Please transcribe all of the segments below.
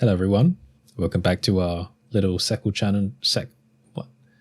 Hello everyone, welcome back to our little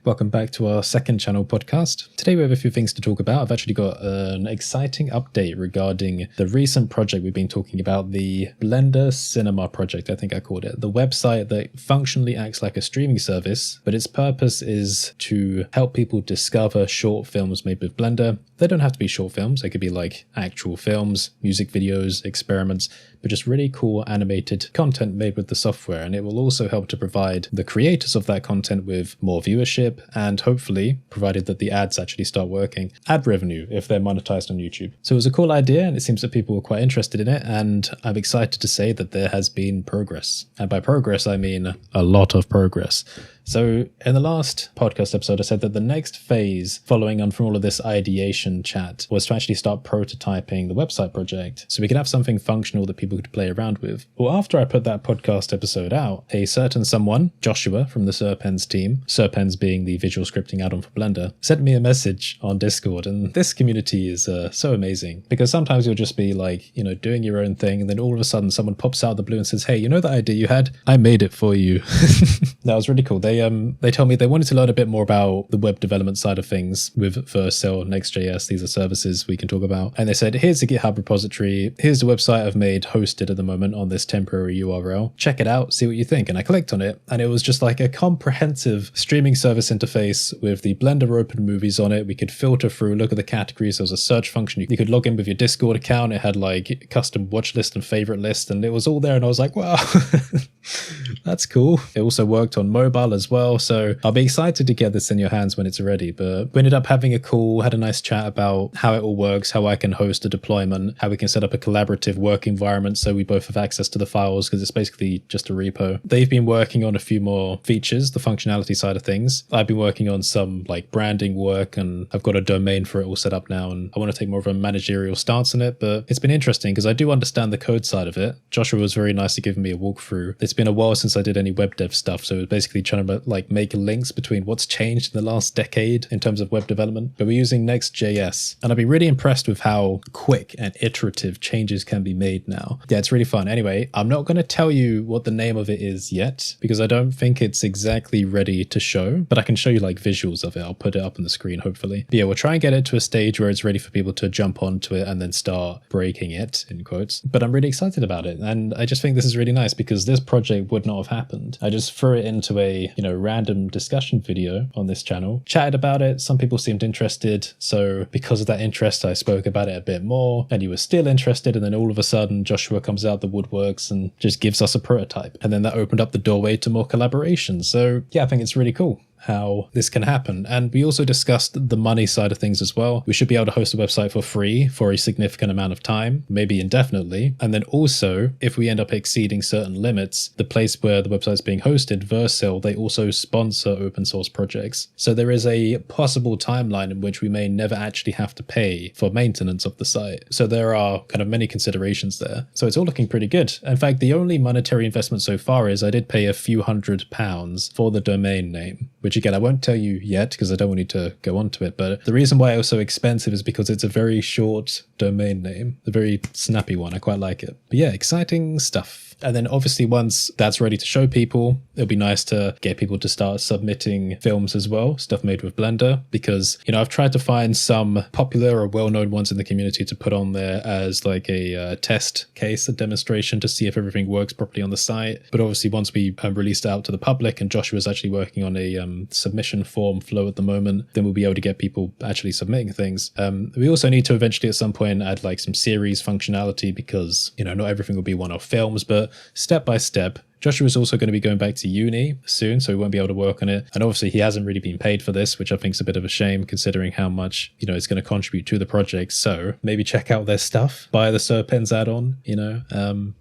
Welcome back to our second channel podcast. Today we have a few things to talk about. I've actually got an exciting update regarding the recent project we've been talking about, the Blender Cinema project, I think I called it. The website that functionally acts like a streaming service, but its purpose is to help people discover short films made with Blender. They don't have to be short films, they could be like actual films, music videos, experiments, but just really cool animated content made with the software. And it will also help to provide the creators of that content with more viewership and hopefully, provided that the ads actually start working, ad revenue if they're monetized on YouTube. So it was a cool idea and it seems that people were quite interested in it, and I'm excited to say that there has been progress. And by progress, I mean a lot of progress. So in the last podcast episode, I said that the next phase following on from all of this ideation chat was to actually start prototyping the website project so we could have something functional that people could play around with. Well, after I put that podcast episode out, a certain someone, Joshua from the Serpens team, Serpens being the visual scripting add-on for Blender, sent me a message on Discord. And this community is so amazing because sometimes you'll just be like, doing your own thing, and then all of a sudden someone pops out of the blue and says, hey, you know that idea you had? I made it for you. That was really cool. They told me they wanted to learn a bit more about the web development side of things with Vercel, Next.js. These are services we can talk about. And they said, here's the GitHub repository. Here's the website I've made hosted at the moment on this temporary URL. Check it out, see what you think. And I clicked on it, and it was just like a comprehensive streaming service interface with the Blender open movies on it. We could filter through, look at the categories. There was a search function. You could log in with your Discord account. It had like custom watch list and favorite list, and it was all there. And I was like, wow, that's cool. It also worked on mobile as well. So I'll be excited to get this in your hands when it's ready. But we ended up having a call, had a nice chat about how it all works, how I can host a deployment, how we can set up a collaborative work environment so we both have access to the files because it's basically just a repo. They've been working on a few more features, the functionality side of things. I've been working on some like branding work, and I've got a domain for it all set up now, and I want to take more of a managerial stance on it. But it's been interesting because I do understand the code side of it. Joshua was very nice to give me a walkthrough. It's been a while since I did any web dev stuff, so it was basically trying to like make links between what's changed in the last decade in terms of web development. But we're using Next.js, and I've been really impressed with how quick and iterative changes can be made now. Yeah, it's really fun. Anyway, I'm not going to tell you what the name of it is yet because I don't think it's exactly ready to show, but I can show you like visuals of it. I'll put it up on the screen hopefully. But yeah, we'll try and get it to a stage where it's ready for people to jump onto it and then start breaking it, in quotes. But I'm really excited about it, and I just think this is really nice because this project would not have happened. I just threw it into a random discussion video on this channel, chatted about it. Some people seemed interested, so because of that interest I spoke about it a bit more, and you were still interested, and then all of a sudden Joshua comes out the woodworks and just gives us a prototype, and then that opened up the doorway to more collaboration. So yeah, I think it's really cool how this can happen. And we also discussed the money side of things as well. We should be able to host a website for free for a significant amount of time, maybe indefinitely. And then also, if we end up exceeding certain limits, the place where the website is being hosted, Vercel, they also sponsor open source projects. So there is a possible timeline in which we may never actually have to pay for maintenance of the site. So there are kind of many considerations there. So it's all looking pretty good. In fact, the only monetary investment so far is I did pay a few £100 for the domain name, which again, I won't tell you yet because I don't want you to go onto it. But the reason why it was so expensive is because it's a very short domain name, a very snappy one. I quite like it. But yeah, exciting stuff. And then obviously once that's ready to show people, it'll be nice to get people to start submitting films as well, stuff made with Blender, because, I've tried to find some popular or well-known ones in the community to put on there as like a test case, a demonstration to see if everything works properly on the site. But obviously once we release it out to the public, and Joshua's actually working on a submission form flow at the moment, then we'll be able to get people actually submitting things. We also need to eventually at some point add like some series functionality because, not everything will be one-off films, but step by step. Joshua's also going to be going back to uni soon, so he won't be able to work on it. And obviously he hasn't really been paid for this, which I think is a bit of a shame considering how much, it's going to contribute to the project. So maybe check out their stuff, buy the Serpens add-on,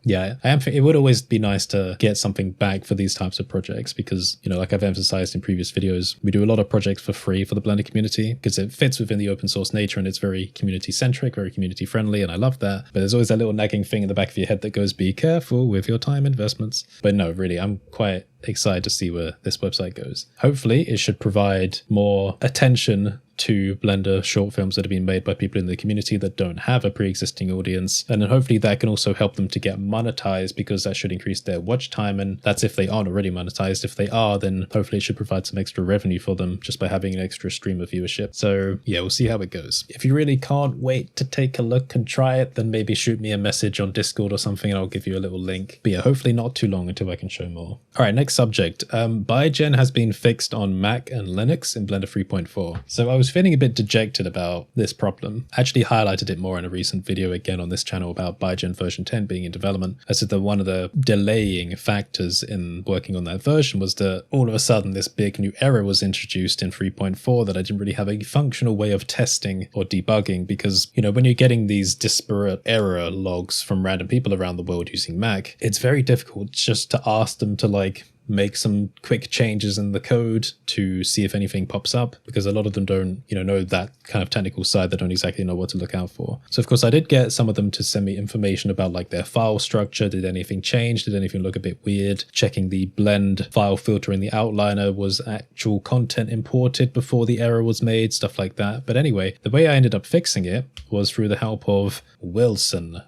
Yeah, it would always be nice to get something back for these types of projects because, like I've emphasized in previous videos, we do a lot of projects for free for the Blender community because it fits within the open source nature and it's very community centric, very community friendly, and I love that. But there's always that little nagging thing in the back of your head that goes, be careful with your time investments. But no, really, I'm quite excited to see where this website goes. Hopefully, it should provide more attention 2 Blender short films that have been made by people in the community that don't have a pre-existing audience. And then hopefully that can also help them to get monetized, because that should increase their watch time. And that's if they aren't already monetized. If they are, then hopefully it should provide some extra revenue for them just by having an extra stream of viewership. So yeah, we'll see how it goes. If you really can't wait to take a look and try it, then maybe shoot me a message on Discord or something and I'll give you a little link. But yeah, hopefully not too long until I can show more. All right, next subject. Biogen has been fixed on Mac and Linux in Blender 3.4. So I was feeling a bit dejected about this problem. I actually highlighted it more in a recent video again on this channel about Biogen version 10 being in development. I said that one of the delaying factors in working on that version was that all of a sudden this big new error was introduced in 3.4 that I didn't really have a functional way of testing or debugging, because, you know, when you're getting these disparate error logs from random people around the world using Mac, it's very difficult just to ask them to like make some quick changes in the code to see if anything pops up, because a lot of them don't, you know that kind of technical side. They don't exactly know what to look out for. So of course I did get some of them to send me information about like their file structure. Did anything change? Did anything look a bit weird? Checking the blend file filter in the outliner. Was actual content imported before the error was made? Stuff like that. But anyway, the way I ended up fixing it was through the help of Wilson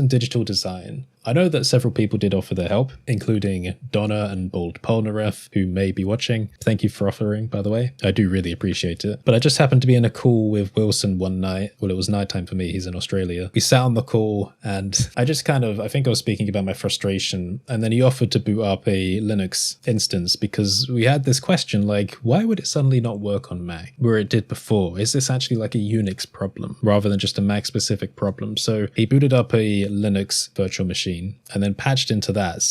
Digital Design. I know that several people did offer their help, including Donna and Bold Polnareff, who may be watching. Thank you for offering, by the way. I do really appreciate it. But I just happened to be in a call with Wilson one night. Well, it was nighttime for me. He's in Australia. We sat on the call and I think I was speaking about my frustration. And then he offered to boot up a Linux instance, because we had this question like, why would it suddenly not work on Mac where it did before? Is this actually like a Unix problem rather than just a Mac specific problem? So he booted up a Linux virtual machine and then patched into that.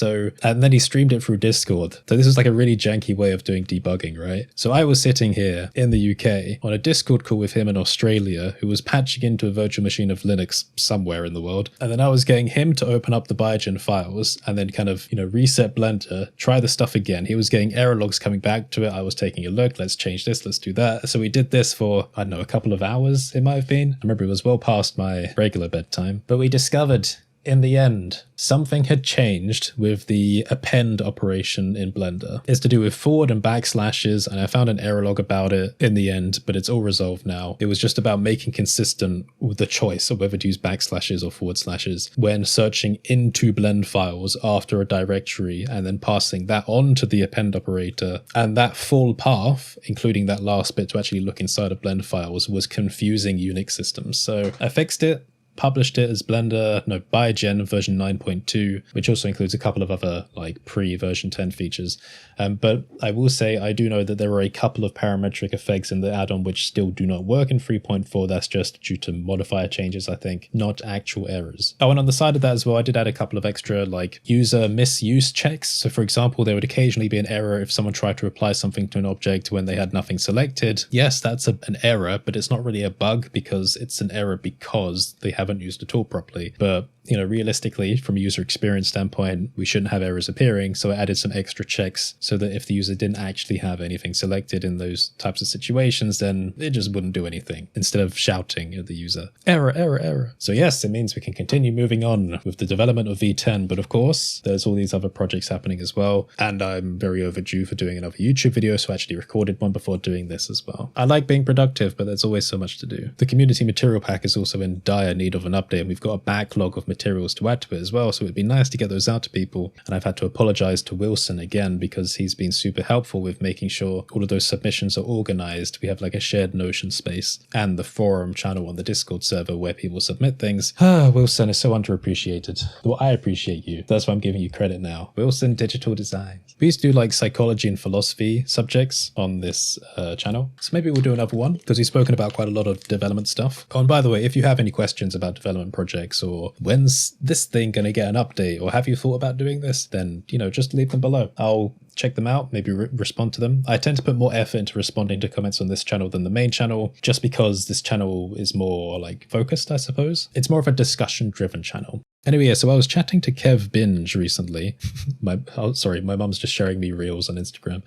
And then he streamed it through Discord. So this is like a really janky way of doing debugging, right? So I was sitting here in the UK on a Discord call with him in Australia, who was patching into a virtual machine of Linux somewhere in the world. And then I was getting him to open up the Biogen files and then kind of, reset Blender, try the stuff again. He was getting error logs coming back to it. I was taking a look. Let's change this. Let's do that. So we did this for, I don't know, a couple of hours, it might have been. I remember it was well past my regular bedtime. But we discovered in the end, something had changed with the append operation in Blender. It's to do with forward and backslashes, and I found an error log about it in the end, but it's all resolved now. It was just about making consistent with the choice of whether to use backslashes or forward slashes when searching into blend files after a directory and then passing that on to the append operator. And that full path, including that last bit to actually look inside of blend files, was confusing Unix systems. So I fixed it, published it as Biogen version 9.2, which also includes a couple of other like pre-version 10 features. But I will say I do know that there are a couple of parametric effects in the add-on which still do not work in 3.4. That's just due to modifier changes, I think, not actual errors. Oh, and on the side of that as well, I did add a couple of extra like user misuse checks. So for example, there would occasionally be an error if someone tried to apply something to an object when they had nothing selected. Yes, that's an error, but it's not really a bug because it's an error because they haven't used the tool properly. But realistically, from a user experience standpoint, we shouldn't have errors appearing. So I added some extra checks so that if the user didn't actually have anything selected in those types of situations, then it just wouldn't do anything instead of shouting at the user, error, error, error. So yes, it means we can continue moving on with the development of V10. But of course, there's all these other projects happening as well. And I'm very overdue for doing another YouTube video. So I actually recorded one before doing this as well. I like being productive, but there's always so much to do. The community material pack is also in dire need of an update. And we've got a backlog of materials to add to it as well, so it'd be nice to get those out to people. And I've had to apologize to Wilson again because he's been super helpful with making sure all of those submissions are organized. We have like a shared Notion space and the forum channel on the Discord server where people submit things. Wilson is so underappreciated. Well, I appreciate you. That's why I'm giving you credit now. Wilson Digital Design. We used to do like psychology and philosophy subjects on this channel, so maybe we'll do another one because we've spoken about quite a lot of development stuff. Oh, and by the way, if you have any questions about development projects or when's this thing going to get an update, or have you thought about doing this, then just leave them below. I'll check them out, maybe respond to them. I tend to put more effort into responding to comments on this channel than the main channel, just because this channel is more like focused, I suppose. It's more of a discussion driven channel. Anyway, yeah, so I was chatting to Kev Binge recently. My mum's just sharing me reels on Instagram.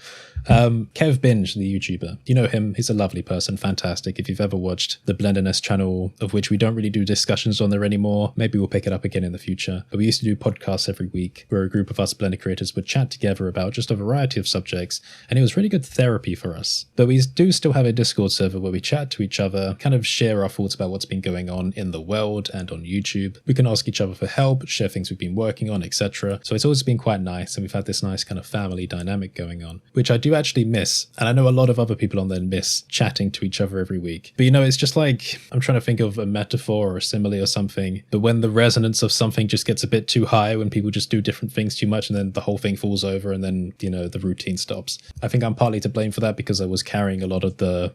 Kev Binge, the YouTuber. You know him. He's a lovely person. Fantastic. If you've ever watched the Blenderness channel, of which we don't really do discussions on there anymore, maybe we'll pick it up again in the future. But we used to do podcasts every week where a group of us Blender creators would chat together about just a variety of subjects. And it was really good therapy for us. But we do still have a Discord server where we chat to each other, kind of share our thoughts about what's been going on in the world and on YouTube. We can ask each other for help, share things we've been working on, etc. So it's always been quite nice, and we've had this nice kind of family dynamic going on, which I do actually miss. And I know a lot of other people on there miss chatting to each other every week. But it's just like, I'm trying to think of a metaphor or a simile or something, but when the resonance of something just gets a bit too high, when people just do different things too much, and then the whole thing falls over, and then, the routine stops. I think I'm partly to blame for that because I was carrying a lot of the,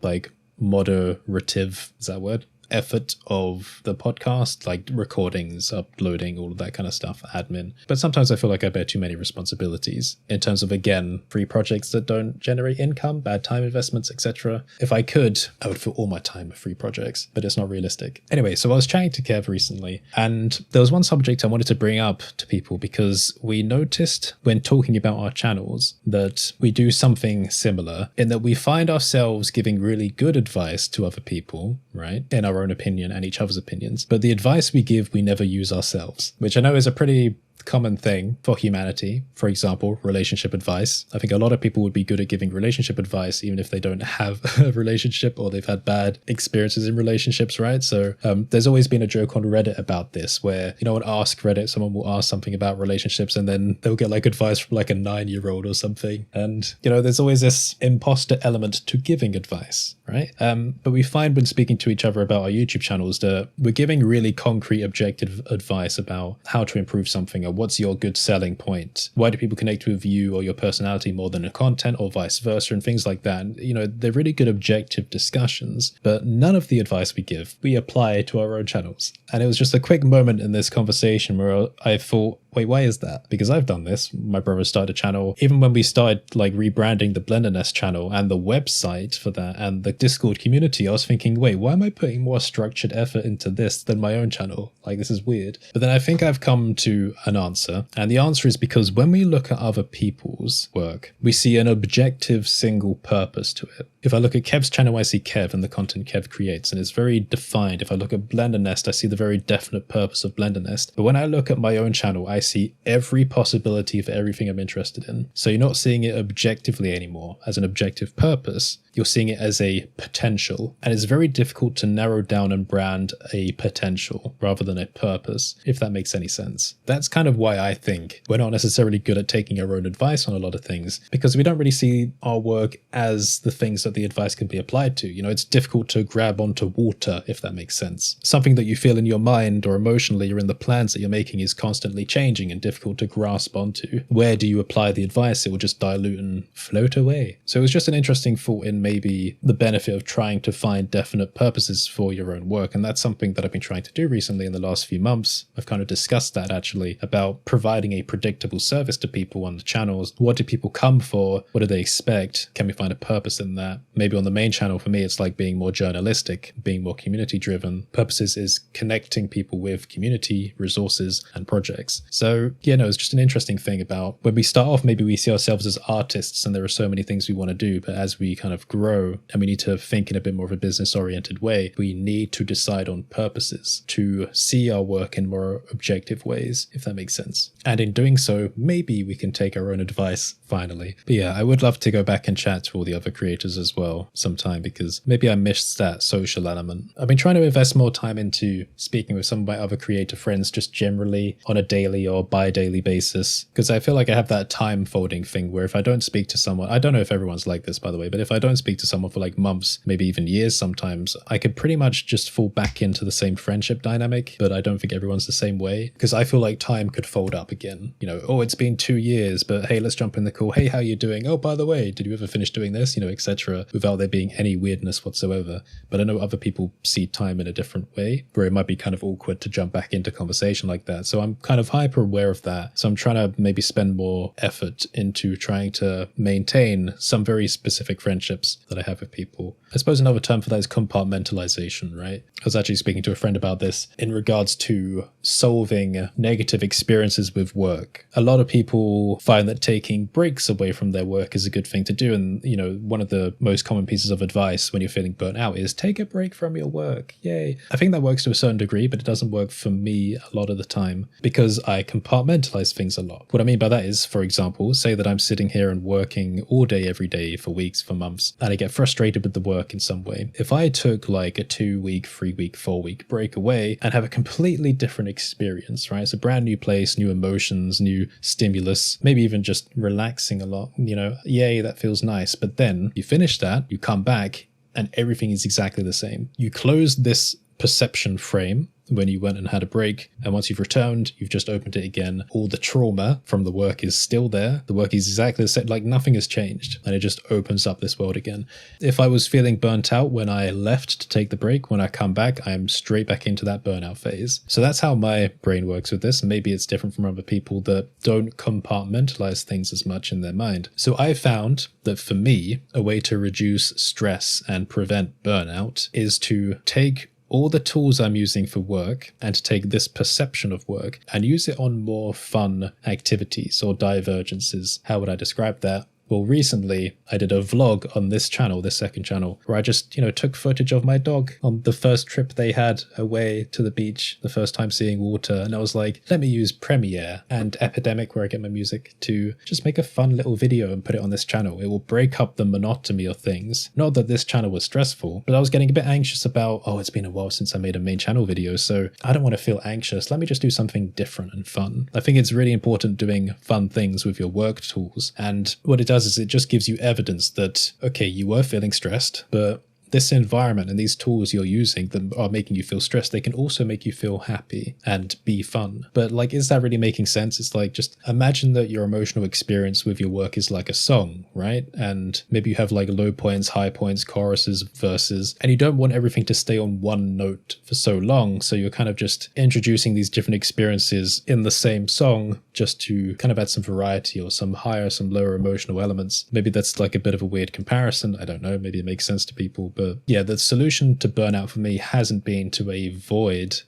moderative, is that a word? Effort of the podcast, like recordings, uploading, all of that kind of stuff, admin. But sometimes I feel like I bear too many responsibilities in terms of, again, free projects that don't generate income, bad time investments, etc. If I could, I would fill all my time with free projects, but it's not realistic. Anyway, so I was chatting to Kev recently, and there was one subject I wanted to bring up to people because we noticed when talking about our channels that we do something similar in that we find ourselves giving really good advice to other people, right? In our own opinion and each other's opinions. But the advice we give, we never use ourselves, which I know is a pretty common thing for humanity. For example, relationship advice. I think a lot of people would be good at giving relationship advice even if they don't have a relationship or they've had bad experiences in relationships, right? So there's always been a joke on Reddit about this where, on Ask Reddit, someone will ask something about relationships and then they'll get advice from a 9-year-old or something. And, there's always this imposter element to giving advice, right? But we find when speaking to each other about our YouTube channels that we're giving really concrete, objective advice about how to improve something or what's your good selling point? Why do people connect with you or your personality more than the content, or vice versa, and things like that? And, they're really good objective discussions, but none of the advice we give, we apply to our own channels. And it was just a quick moment in this conversation where I thought, wait, why is that? Because I've done this. My brother started a channel. Even when we started rebranding the Blenderness channel and the website for that and the Discord community, I was thinking, wait, why am I putting more structured effort into this than my own channel? This is weird. But then I think I've come to an answer. And the answer is because when we look at other people's work, we see an objective single purpose to it. If I look at Kev's channel, I see Kev and the content Kev creates, and it's very defined. If I look at Blendernest, I see the very definite purpose of Blendernest. But when I look at my own channel, I see every possibility for everything I'm interested in. So you're not seeing it objectively anymore as an objective purpose. You're seeing it as a potential. And it's very difficult to narrow down and brand a potential rather than a purpose, if that makes any sense. That's kind of why I think we're not necessarily good at taking our own advice on a lot of things, because we don't really see our work as the things that the advice can be applied to. It's difficult to grab onto water, if that makes sense. Something that you feel in your mind or emotionally or in the plans that you're making is constantly changing and difficult to grasp onto. Where do you apply the advice? It will just dilute and float away. So it was just an interesting thought in maybe the benefit of trying to find definite purposes for your own work. And that's something that I've been trying to do recently in the last few months. I've kind of discussed that actually, about providing a predictable service to people on the channels. What do people come for? What do they expect? Can we find a purpose in that? Maybe on the main channel for me, it's being more journalistic, being more community driven. Purposes is connecting people with community, resources, and projects. So it's just an interesting thing about when we start off, maybe we see ourselves as artists and there are so many things we want to do, but as we kind of grow and we need to think in a bit more of a business oriented way, we need to decide on purposes to see our work in more objective ways, if that makes sense. And in doing so, maybe we can take our own advice finally. But I would love to go back and chat to all the other creators as well sometime, because maybe I missed that social element. I've been trying to invest more time into speaking with some of my other creator friends just generally on a daily or bi-daily basis, because I feel like I have that time folding thing where if I don't speak to someone, I don't know if everyone's like this by the way, but if I don't speak to someone for months, maybe even years sometimes, I could pretty much just fall back into the same friendship dynamic. But I don't think everyone's the same way, because I feel like time could fold up again. Oh, it's been 2 years, but hey, let's jump in the call. Hey, how you doing? Oh, by the way, did you ever finish doing this? Etc., without there being any weirdness whatsoever. But I know other people see time in a different way, where it might be kind of awkward to jump back into conversation like that. So I'm kind of hyper aware of that. So I'm trying to maybe spend more effort into trying to maintain some very specific friendships conversations that I have with people. I suppose another term for that is compartmentalization, right? I was actually speaking to a friend about this in regards to solving negative experiences with work. A lot of people find that taking breaks away from their work is a good thing to do. And, one of the most common pieces of advice when you're feeling burnt out is take a break from your work. Yay. I think that works to a certain degree, but it doesn't work for me a lot of the time because I compartmentalize things a lot. What I mean by that is, for example, say that I'm sitting here and working all day, every day for weeks, for months, and I get frustrated with the work in some way. If I took like a 2-week, 3-week, 4-week break away and have a completely different experience, right? It's a brand new place, new emotions, new stimulus, maybe even just relaxing a lot, yay, that feels nice. But then you finish that, you come back and everything is exactly the same. You close this perception frame when you went and had a break, and once you've returned, you've just opened it again. All the trauma from the work is still there. The work is exactly the same, like nothing has changed, and it just opens up this world again. If I was feeling burnt out when I left to take the break, when I come back, I'm straight back into that burnout phase. So that's how my brain works with this. Maybe it's different from other people that don't compartmentalize things as much in their mind. So I found that for me, a way to reduce stress and prevent burnout is to take all the tools I'm using for work and to take this perception of work and use it on more fun activities or divergences. How would I describe that? Well, recently I did a vlog on this channel, this second channel, where I just, took footage of my dog on the first trip they had away to the beach, the first time seeing water. And I was like, let me use Premiere and Epidemic, where I get my music, to just make a fun little video and put it on this channel. It will break up the monotony of things. Not that this channel was stressful, but I was getting a bit anxious about, it's been a while since I made a main channel video, so I don't want to feel anxious. Let me just do something different and fun. I think it's really important doing fun things with your work tools. And what it does is it just gives you evidence that, okay, you were feeling stressed, but this environment and these tools you're using that are making you feel stressed, they can also make you feel happy and be fun. But is that really making sense? It's like, just imagine that your emotional experience with your work is like a song, right? And maybe you have like low points, high points, choruses, verses, and you don't want everything to stay on one note for so long. So you're kind of just introducing these different experiences in the same song just to kind of add some variety or some higher, some lower emotional elements. Maybe that's like a bit of a weird comparison. I don't know. Maybe it makes sense to people. But yeah, the solution to burnout for me hasn't been to avoid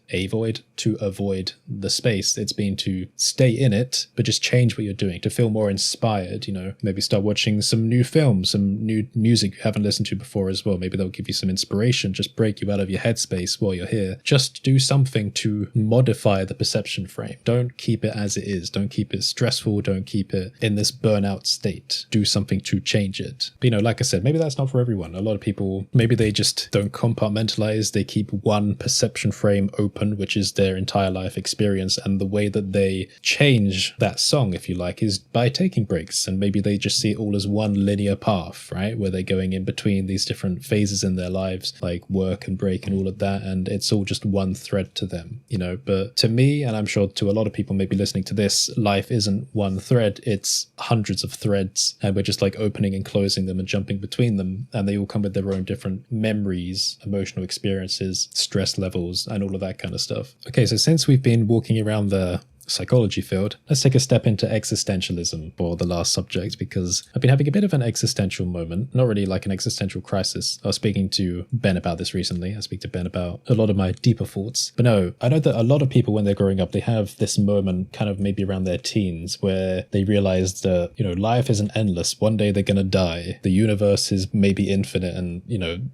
the space. It's been to stay in it, but just change what you're doing to feel more inspired, maybe start watching some new films, some new music you haven't listened to before as well. Maybe they'll give you some inspiration, just break you out of your headspace while you're here. Just do something to modify the perception frame. Don't keep it as it is. Don't keep it stressful. Don't keep it in this burnout state. Do something to change it. But, like I said, maybe that's not for everyone. A lot of people, maybe they just don't compartmentalize. They keep one perception frame open, which is their entire life experience. And the way that they change that song, if you like, is by taking breaks. And maybe they just see it all as one linear path, right? Where they're going in between these different phases in their lives, like work and break and all of that. And it's all just one thread to them, But to me, and I'm sure to a lot of people maybe listening to this, life isn't one thread. It's hundreds of threads. And we're just like opening and closing them and jumping between them. And they all come with their own different memories, emotional experiences, stress levels, and all of that kind of stuff. Okay, so since we've been walking around the psychology field, let's take a step into existentialism for the last subject, because I've been having a bit of an existential moment, not really like an existential crisis. I was speaking to Ben about this recently. I speak to Ben about a lot of my deeper thoughts. But no, I know that a lot of people when they're growing up, they have this moment kind of maybe around their teens where they realize that, life isn't endless. One day they're going to die. The universe is maybe infinite. And,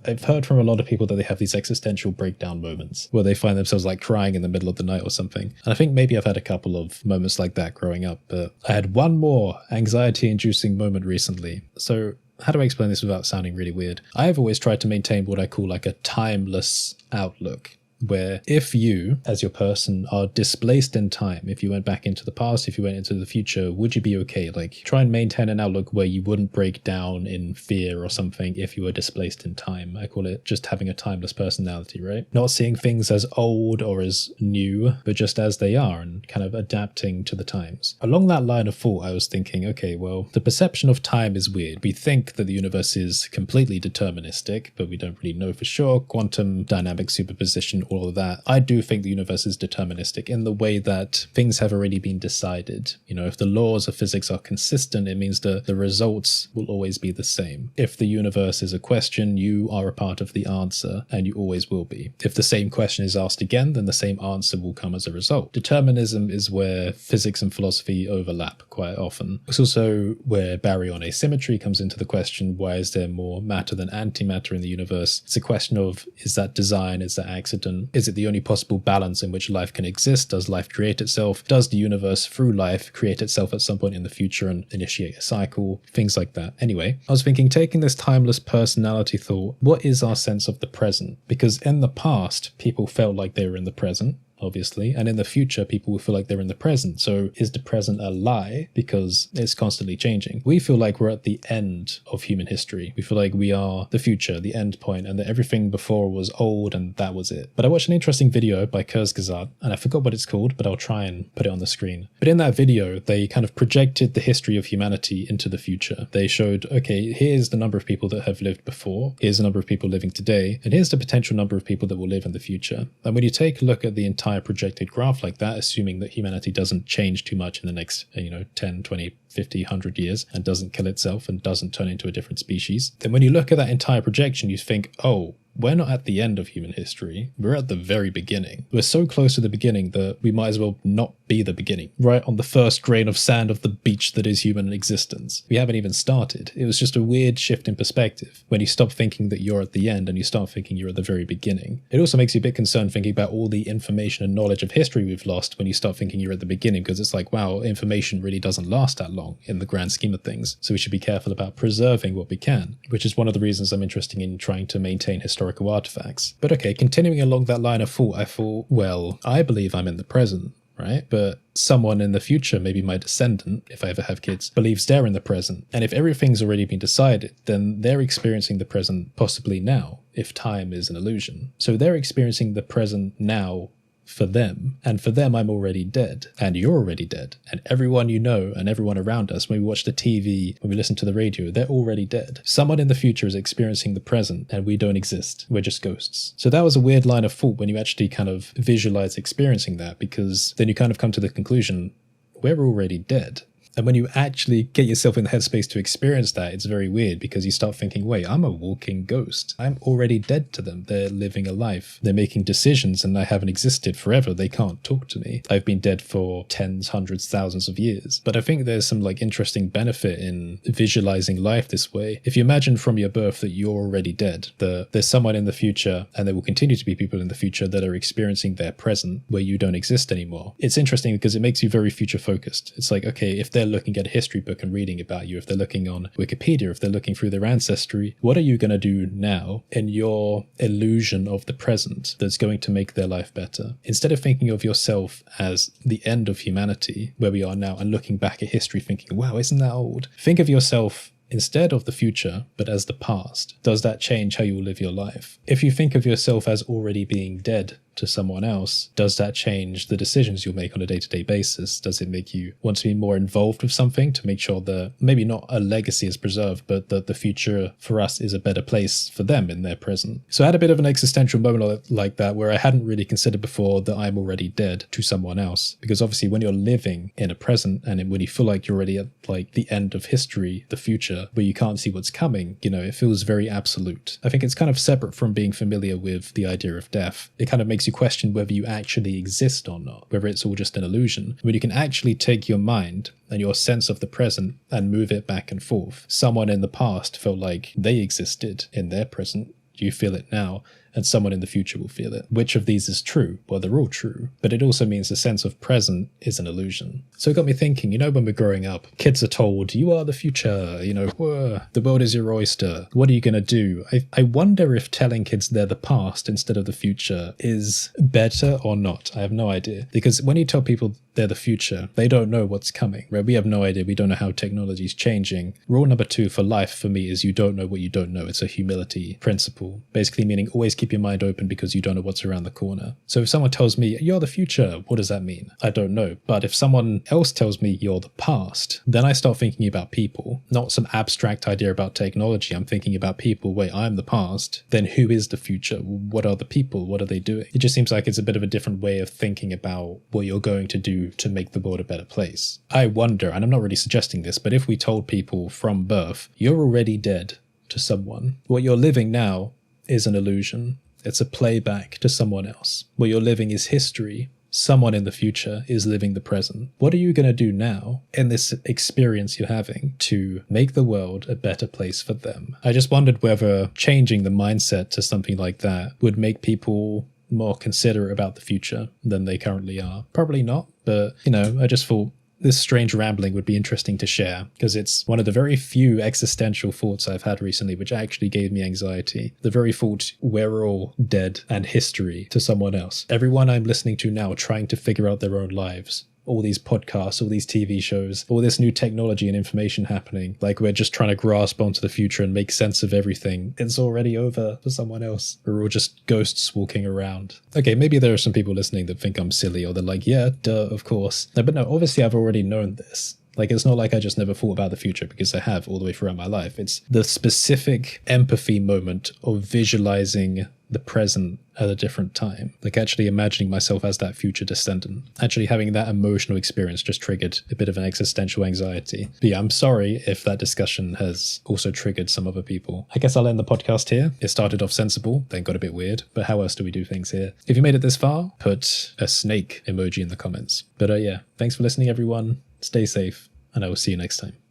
I've heard from a lot of people that they have these existential breakdown moments where they find themselves like crying in the middle of the night or something. And I think maybe I've had a couple of moments like that growing up, but I had one more anxiety-inducing moment recently. So how do I explain this without sounding really weird? I have always tried to maintain what I call like a timeless outlook, where if you, as your person, are displaced in time, if you went back into the past, if you went into the future, would you be okay? Like, try and maintain an outlook where you wouldn't break down in fear or something if you were displaced in time. I call it just having a timeless personality, right? Not seeing things as old or as new, but just as they are and kind of adapting to the times. Along that line of thought, I was thinking, okay, well, the perception of time is weird. We think that the universe is completely deterministic, but we don't really know for sure. Quantum dynamic superposition, all of that, I do think the universe is deterministic in the way that things have already been decided. You know, if the laws of physics are consistent, it means the results will always be the same. If the universe is a question, you are a part of the answer, and you always will be. If the same question is asked again, then the same answer will come as a result. Determinism is where physics and philosophy overlap quite often. It's also where baryon asymmetry comes into the question. Why is there more matter than antimatter in the universe? It's a question of, is that design? Is that accident? Is it the only possible balance in which life can exist? Does life create itself? Does the universe, through life, create itself at some point in the future and initiate a cycle? Things like that. Anyway, I was thinking, taking this timeless personality thought, what is our sense of the present? Because in the past, people felt like they were in the present, obviously, and in the future people will feel like they're in the present. So is the present a lie because it's constantly changing? We feel like we're at the end of human history. We feel like we are the future, the end point, and that everything before was old and that was it. But I watched an interesting video by Kurzgesagt, and I forgot what it's called, but I'll try and put it on the screen. But in that video, they kind of projected the history of humanity into the future. They showed, okay, here's the number of people that have lived before, here's the number of people living today, and here's the potential number of people that will live in the future. And when you take a look at the entire projected graph like that, assuming that humanity doesn't change too much in the next 10, 20, 50, 100 years and doesn't kill itself and doesn't turn into a different species, then when you look at that entire projection, you think, oh, we're not at the end of human history. We're at the very beginning. We're so close to the beginning that we might as well not be the beginning. Right on the first grain of sand of the beach that is human existence. We haven't even started. It was just a weird shift in perspective when you stop thinking that you're at the end and you start thinking you're at the very beginning. It also makes you a bit concerned thinking about all the information and knowledge of history we've lost when you start thinking you're at the beginning, because it's like, wow, information really doesn't last that long in the grand scheme of things. So we should be careful about preserving what we can, which is one of the reasons I'm interested in trying to maintain historical artifacts. But okay, continuing along that line of thought, I thought, well, I believe I'm in the present, right? But someone in the future, maybe my descendant, if I ever have kids, believes they're in the present. And if everything's already been decided, then they're experiencing the present possibly now, if time is an illusion. So they're experiencing the present now for them, and for them I'm already dead, and you're already dead, and everyone you know and everyone around us, when we watch the TV, when we listen to the radio, they're already dead. Someone in the future is experiencing the present and we don't exist. We're just ghosts. So that was a weird line of thought when you actually kind of visualize experiencing that, because then you kind of come to the conclusion, we're already dead. And when you actually get yourself in the headspace to experience that, it's very weird, because you start thinking, wait, I'm a walking ghost. I'm already dead to them. They're living a life. They're making decisions and I haven't existed forever. They can't talk to me. I've been dead for tens, hundreds, thousands of years. But I think there's some interesting benefit in visualizing life this way. If you imagine from your birth that you're already dead, there's someone in the future, and there will continue to be people in the future that are experiencing their present where you don't exist anymore. It's interesting because it makes you very future focused. It's like, okay, if they're looking at a history book and reading about you, if they're looking on Wikipedia, if they're looking through their ancestry, what are you going to do now in your illusion of the present that's going to make their life better? Instead of thinking of yourself as the end of humanity, where we are now, and looking back at history thinking, wow, isn't that old? Think of yourself instead of the future, but as the past. Does that change how you will live your life? If you think of yourself as already being dead to someone else, does that change the decisions you'll make on a day-to-day basis? Does it make you want to be more involved with something to make sure that maybe not a legacy is preserved, but that the future for us is a better place for them in their present? So I had a bit of an existential moment like that, where I hadn't really considered before that I'm already dead to someone else. Because obviously when you're living in a present, and when you feel like you're already at the end of history, the future, where you can't see what's coming, it feels very absolute. I think it's kind of separate from being familiar with the idea of death. It kind of makes you question whether you actually exist or not, whether it's all just an illusion. When you can actually take your mind and your sense of the present and move it back and forth. Someone in the past felt like they existed in their present. You feel it now, and someone in the future will feel it. Which of these is true? Well, they're all true, but it also means the sense of present is an illusion. So it got me thinking, when we're growing up, kids are told, you are the future, the world is your oyster. What are you going to do? I wonder if telling kids they're the past instead of the future is better or not. I have no idea. Because when you tell people they're the future, they don't know what's coming, right? We have no idea. We don't know how technology is changing. Rule number 2 for life for me is you don't know what you don't know. It's a humility principle, basically meaning always keep keep your mind open because you don't know what's around the corner. So if someone tells me, you're the future, what does that mean? I don't know. But if someone else tells me you're the past, then I start thinking about people, not some abstract idea about technology. I'm thinking about people. Wait, I'm the past. Then who is the future? What are the people? What are they doing? It just seems like it's a bit of a different way of thinking about what you're going to do to make the world a better place. I wonder, and I'm not really suggesting this, but if we told people from birth, you're already dead to someone, what you're living now is an illusion. It's a playback to someone else. What you're living is history. Someone in the future is living the present. What are you going to do now in this experience you're having to make the world a better place for them? I just wondered whether changing the mindset to something like that would make people more considerate about the future than they currently are. Probably not, but I just thought this strange rambling would be interesting to share because it's one of the very few existential thoughts I've had recently which actually gave me anxiety. The very thought we're all dead and history to someone else. Everyone I'm listening to now trying to figure out their own lives. All these podcasts, all these TV shows, all this new technology and information happening. Like we're just trying to grasp onto the future and make sense of everything. It's already over for someone else. We're all just ghosts walking around. Okay, maybe there are some people listening that think I'm silly or they're like, yeah, duh, of course. No, but no, obviously I've already known this. Like, it's not like I just never thought about the future because I have all the way throughout my life. It's the specific empathy moment of visualizing the present at a different time. Like actually imagining myself as that future descendant. Actually having that emotional experience just triggered a bit of an existential anxiety. But yeah, I'm sorry if that discussion has also triggered some other people. I guess I'll end the podcast here. It started off sensible, then got a bit weird. But how else do we do things here? If you made it this far, put a snake emoji in the comments. But yeah, thanks for listening, everyone. Stay safe, and I will see you next time.